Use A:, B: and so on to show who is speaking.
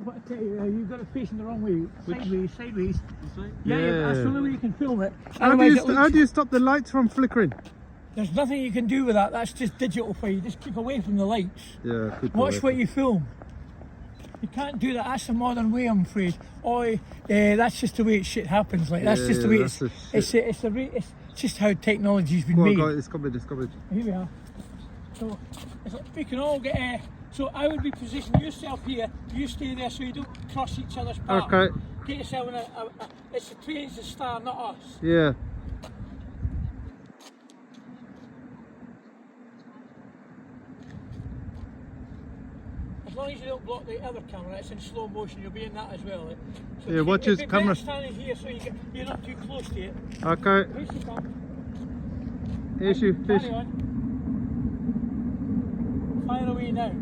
A: what to tell you, you've got it facing the wrong way. Sideways. Yeah,
B: Yeah.
A: that's the only way you can film it.
B: How
A: Otherwise it looks-
B: do you stop the lights from flickering?
A: There's nothing you can do with that. That's just digital for you. Just keep away from the lights.
B: Yeah, good.
A: Watch what you film. You can't do that. That's the modern way, I'm afraid. That's just the way shit happens. Like that's just the way it's just how technology's been made.
B: It's coming.
A: Here we are. So we can all get. So I would be positioning yourself here. You stay there so you don't cross each other's path.
B: Okay.
A: Get yourself in it's the train's the star, not us.
B: Yeah.
A: As long as you don't block the other camera, it's in slow motion. You'll be in that as well. So
B: Yeah, watch his camera.
A: Standing here so you're not too close to it.
B: Okay.
A: Here she comes.
B: Here's you.
A: Carry on. Fire away now.